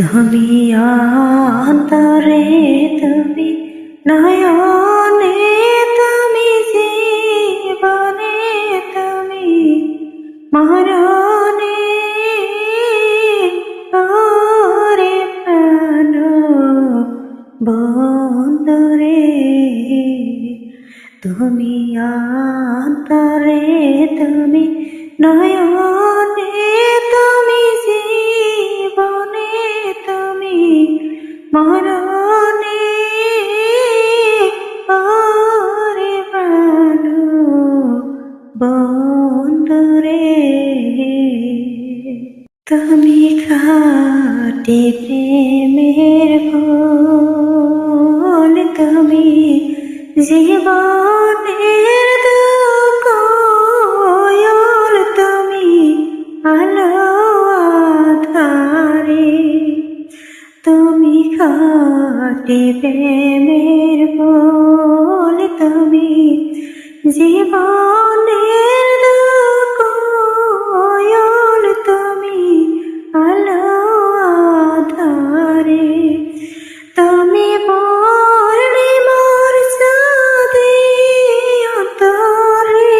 তুমি অন্তরে, তুমি নয়নে, তুমি জীবনে, তুমি মরণে, ওরে প্রাণ বন্ধুরে। তুমি অন্তরে, তুমি নয়নে, তুমি জীবনে, তুমি মরণে, ওরে প্রাণ বন্ধুরে। তুমি খাঁটি প্রেমের ফুল, তুমি জীবনের কোয়ল, তুমি আলো আঁধারে। তুমি খাঁটি প্রেমের ফুল, তুমি জীবনের কোয়ল, তুমি আলো আঁধারে। তুমি পূর্ণিমার চাঁদে অন্তরে,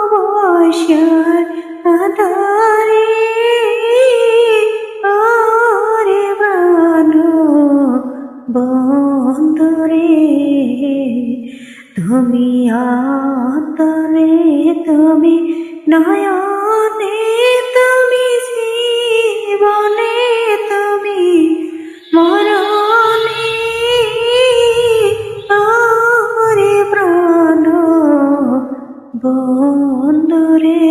অমাবস্যার আঁধারে, ওরে প্রাণ বন্ধুরে। তুমি অন্তরে, তুমি নয়নে, তুমি জীবনে, তুমি মরণে, ওরে প্রাণ বন্ধুরে।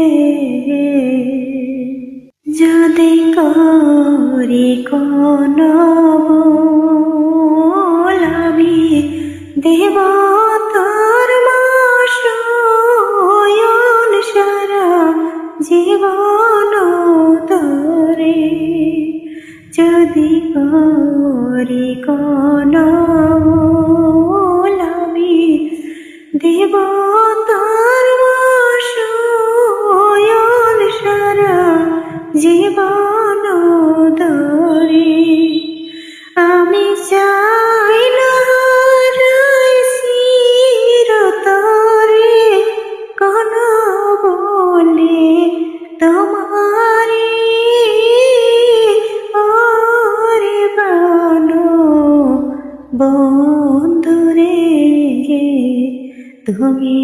যদি করি কোনো ভুল, আমি দেব তোর মাসয়ন সারা জীবন ধরে। যদি করি কোনো ভুল, আমি দেব তোর মাসয়ন সারা জীবন ধরে। আমি চাই না হারাই চিরতরে কোনো বলে তোমারে, ওরে প্রাণ বন্ধুরে। তুমি